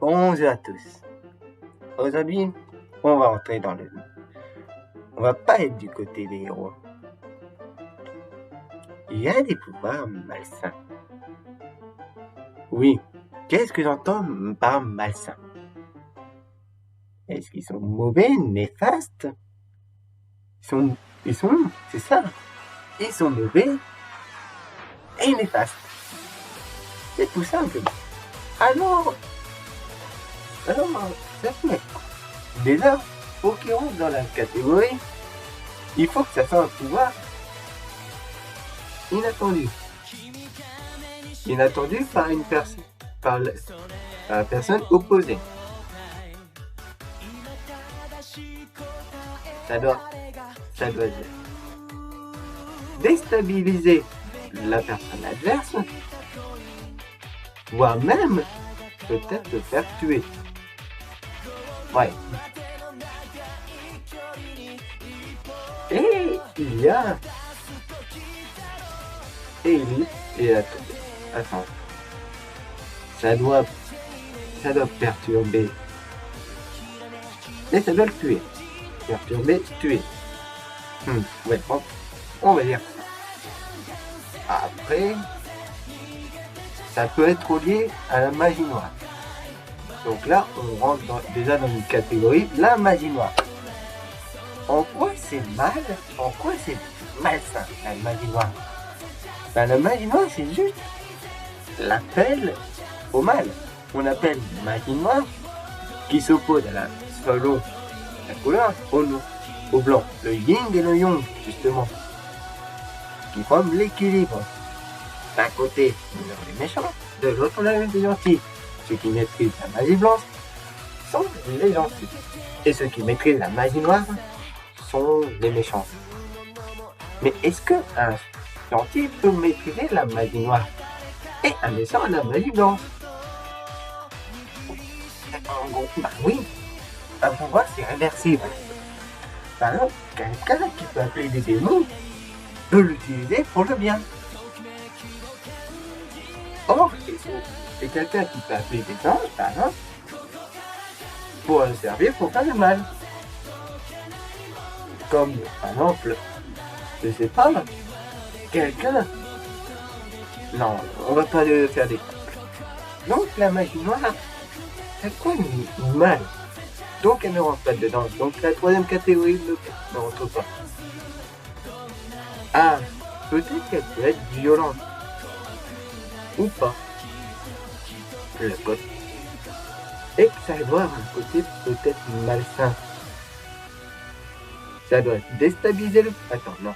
Bonjour à tous. Aujourd'hui, on va entrer dans le... On va pas être du côté des héros. Il y a des pouvoirs malsains. Oui, qu'est-ce que j'entends par malsain? Est-ce qu'ils sont mauvais, néfastes? C'est ça. Ils sont mauvais et néfastes. C'est tout simple. Alors, ça fait. Déjà, pour qu'ils rentrent dans la catégorie, il faut que ça soit un pouvoir inattendu. Inattendu par une personne, par la personne opposée. Ça doit déstabiliser la personne adverse, voire même peut-être le faire tuer. Ouais. Et il y a... Attends. Ça doit perturber. Et ça doit le tuer. Perturber, tuer. Ouais, bon, on va dire ça. Après, ça peut être lié à la magie noire. Donc là, on rentre déjà dans une catégorie, la magie noire. En quoi c'est mal? En quoi c'est malsain, la magie noire? La magie noire, c'est juste l'appel au mal. On appelle magie noire qui s'oppose selon la couleur au blanc. Le yin et le yang, justement, qui forment l'équilibre. D'un côté, on a les méchants, de l'autre, on a les gentils. Ceux qui maîtrisent la magie blanche sont les gentils. Et ceux qui maîtrisent la magie noire sont les méchants. Mais est-ce qu'un gentil peut maîtriser la magie noire et un méchant la magie blanche? Bah oui, un pouvoir c'est réversible. Par exemple, quelqu'un qui peut appeler des démons peut l'utiliser pour le bien. Or, c'est quelqu'un qui peut appeler des anges, par exemple, pour le servir pour faire le mal. Comme, par exemple, je sais pas, quelqu'un... Non, on va pas le faire des... Donc la magie noire, c'est quoi le mal? Donc elle ne rentre pas dedans. Donc la troisième catégorie ne rentre pas. Ah, peut-être qu'elle peut être violente. Ou pas. Le côté. Et que ça doit avoir un côté peut-être malsain. Ça doit déstabiliser le... Attends, non.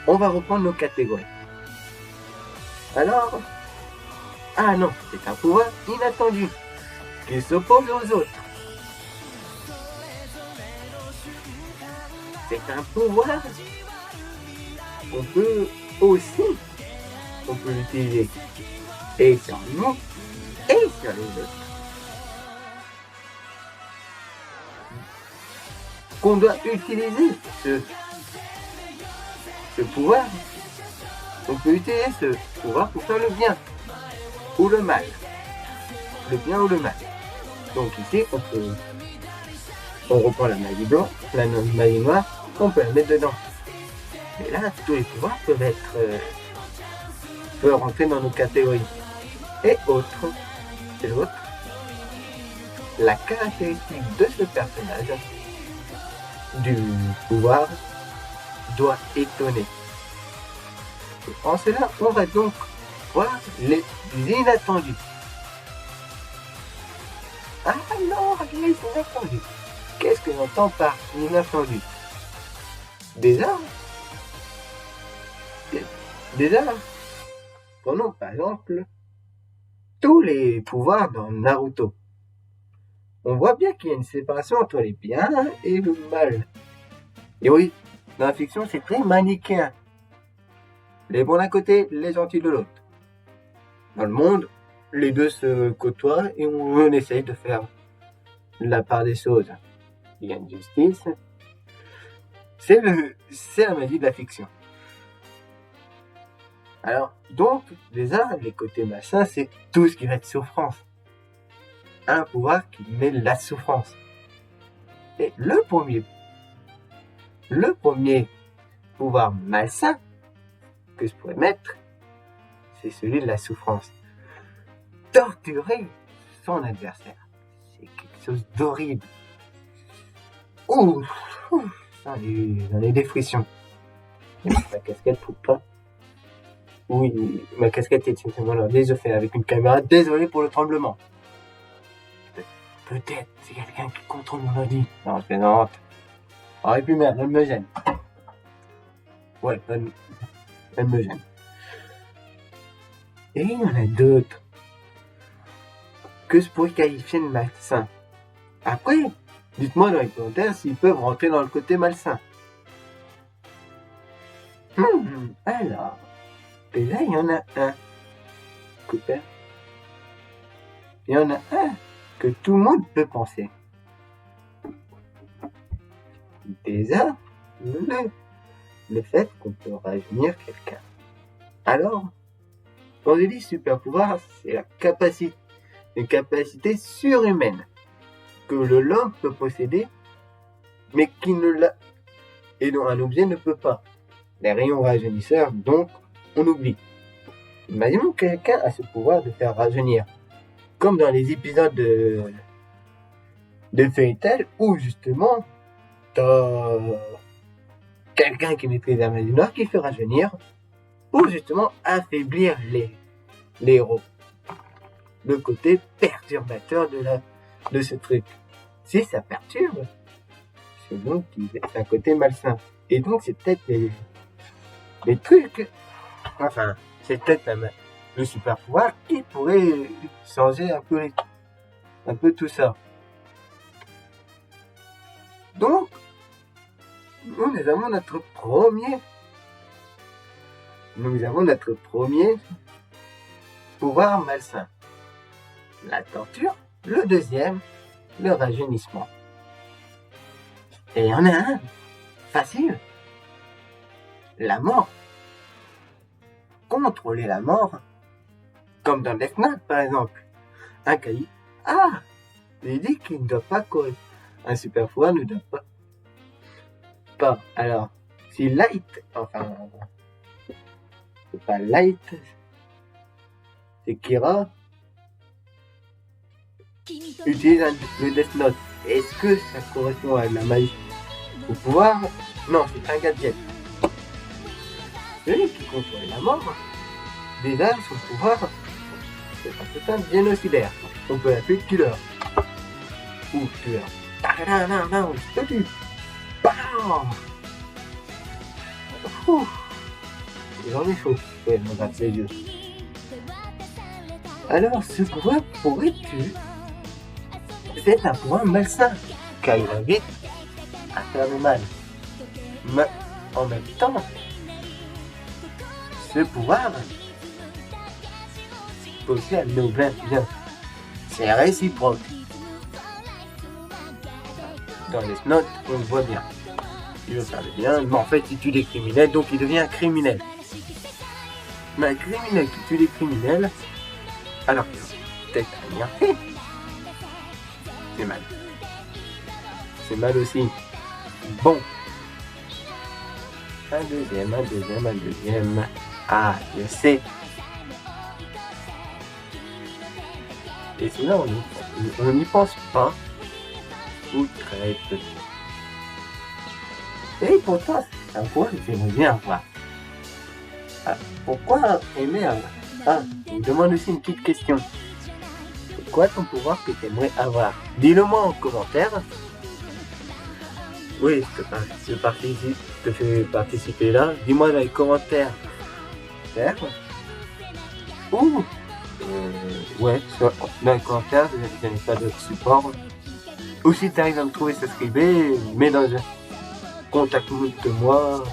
On va reprendre nos catégories. Alors... Ah non, c'est un pouvoir inattendu. Qui s'oppose aux autres. C'est un pouvoir qu'on peut l'utiliser et sur nous et sur les autres. Qu'on doit utiliser ce pouvoir. On peut utiliser ce pouvoir pour faire le bien ou le mal. Le bien ou le mal. Donc ici, on reprend la magie blanche, la magie noire, on peut la mettre dedans. Et là, tous les pouvoirs peuvent rentrer dans nos catégories. Et l'autre, la caractéristique de ce personnage, du pouvoir, doit étonner. Et en cela, on va donc voir les inattendus. Alors, les inattendus. Qu'est-ce que j'entends par inattendu? Déjà, prenons par exemple tous les pouvoirs dans Naruto. On voit bien qu'il y a une séparation entre les biens et le mal. Et oui, dans la fiction, c'est très manichéen. Les bons d'un côté, les gentils de l'autre. Dans le monde, les deux se côtoient et on essaye de faire la part des choses. Il y a une justice. C'est la magie de la fiction. Alors, donc, déjà, les côtés malsains, c'est tout ce qui va être souffrance. un pouvoir qui met la souffrance. Et le premier pouvoir malsain que je pourrais mettre, c'est celui de la souffrance. Torturer son adversaire, c'est quelque chose d'horrible. Ouh, j'en ai des frissons. Ma casquette pour pas. Oui, ma casquette est voilà, déjà fait avec une caméra. Désolé pour le tremblement. Peut-être c'est quelqu'un qui contrôle mon ordi. Non, je plaisante. Ah, et puis merde, elle me gêne. Ouais, elle me gêne. Et il y en a d'autres que je pourrais qualifier de malsains. Après, dites-moi dans les commentaires s'ils peuvent rentrer dans le côté malsain. Alors, et là il y en a un. Cooper. Il y en a un que tout le monde peut penser. Déjà, le fait qu'on peut rajeunir quelqu'un. Alors, quand je dis super pouvoir, c'est une capacité surhumaine que l'homme peut posséder, mais qui ne l'a et dont un objet ne peut pas. Les rayons rajeunisseurs, donc, on oublie. Imaginons que quelqu'un a ce pouvoir de faire rajeunir, comme dans les épisodes de Fairy Tail, où justement, t'as quelqu'un qui maîtrise la magie noire qui fait rajeunir, pour justement affaiblir les héros. Le côté perturbateur de ce truc. Si ça perturbe, c'est donc un côté malsain. Et donc c'est peut-être les trucs, enfin, c'est peut-être le super pouvoir qui pourrait changer un peu tout ça. Donc, nous avons notre premier pouvoir malsain. La torture. Le deuxième, le rajeunissement. Et il y en a un, facile. La mort. Contrôler la mort, comme dans Death Note par exemple. Un cahier. Ah, il dit qu'il ne doit pas courir. Un super pouvoir ne doit pas. Alors, si Light, enfin, c'est pas Light, c'est Kira, utilise le Death Note. Est-ce que ça correspond à la magie au pouvoir? Non, c'est un gadget. Celui qui contrôle la mort, déjà son pouvoir, c'est un génocidaire. On peut l'appeler killer. Ou tueur. Non, je te tue. Bam. J'en ai chaud. Ouais, me gratte les yeux. Alors, ce pouvoir pourrait-tu c'est un pouvoir malsain, car il invite à faire le mal. Mais en même temps, ce pouvoir peut aussi amener au bien. C'est réciproque. Dans les notes, on le voit bien. Il veut faire le bien, mais en fait, il tue des criminels, donc il devient un criminel. Mais un criminel qui tue des criminels, alors peut-être rien fait. C'est mal. C'est mal aussi. Bon. Un deuxième. Ah, je sais. Et c'est là on n'y pense pas. Ou très peu. Et pourtant, c'est un point que j'aimerais bien avoir. Ah, pourquoi aimer avoir? Ah, je me demande aussi une petite question. C'est quoi ton pouvoir que tu aimerais avoir? Dis-le-moi en commentaire. Oui, je te fais participer là. Dis-moi dans les commentaires. Ou, ouais, dans les commentaires, je n'ai pas d'autres supports. Ou si tu arrives à me trouver, subscribez, mets dans un contacte-moi.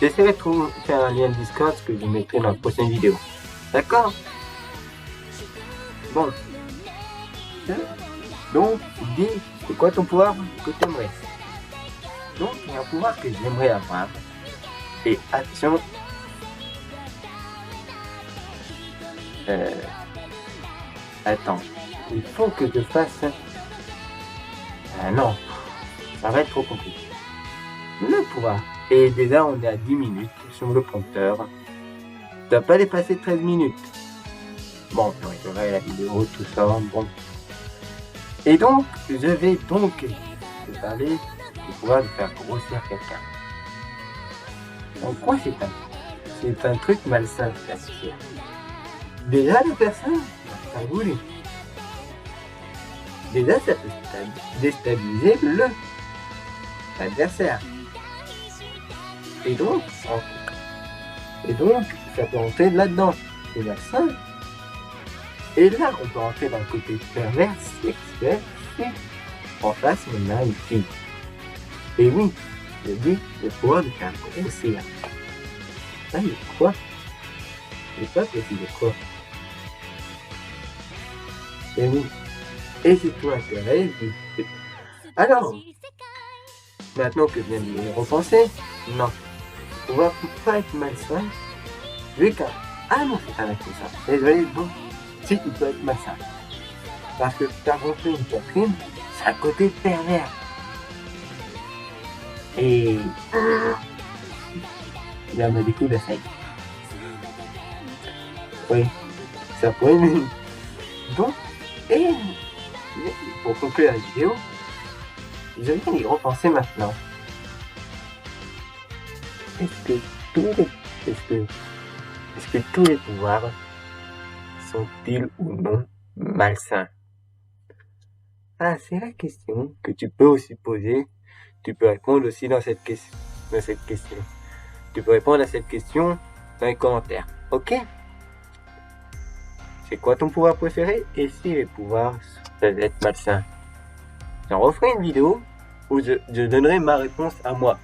J'essaierai de faire un lien de Discord que je mettrai dans la prochaine vidéo. D'accord? Bon. Donc, dis, c'est quoi ton pouvoir que tu aimerais? Donc, il y a un pouvoir que j'aimerais avoir. Et attention. Attends. Il faut que je fasse... Ah non, ça va être trop compliqué. Le pouvoir. Et déjà, on est à 10 minutes sur le compteur. Tu n'as pas dépassé 13 minutes. Bon, je regarde la vidéo, tout ça, bon. Et donc, je vais donc te parler du pouvoir de faire grossir quelqu'un. En quoi c'est un truc malsain de faire grossir. Déjà, la personne n'a pas voulu. Déjà, ça peut déstabiliser l'adversaire. Et donc, ça peut entrer là-dedans. C'est malsain. Et là, on peut entrer dans le côté pervers, sexuel, en face, on a une fille. Et oui, je dis le pouvoir de faire grossir. Ah, mais quoi? Je sais pas que c'est quoi. Et oui. Et si toi intéresse, alors, maintenant que je viens de y repenser, non. Le pouvoir peut pas être malsain, vu qu'un... Ah non, c'est pas malsain. Désolé, bon. Si, il peut être malsain. Parce que faire gonfler une poitrine, c'est un côté pervers. Et... il y en a des coups d'essaye. Oui, ça pourrait être... Donc, et... pour conclure la vidéo, je viens d'y repenser maintenant. Est-ce que tous les pouvoirs sont-ils ou non malsains? Ah, c'est la question que tu peux aussi poser. Tu peux répondre aussi dans cette question. Tu peux répondre à cette question dans les commentaires. Ok? C'est quoi ton pouvoir préféré? Et si les pouvoirs peuvent être malsains? J'en referai une vidéo où je donnerai ma réponse à moi.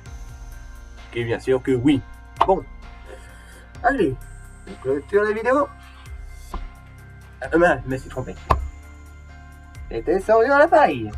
Ok, bien sûr que oui. Bon. Allez, je clôture la vidéo. Ah, je me suis trompé. C'était sans dans la paille.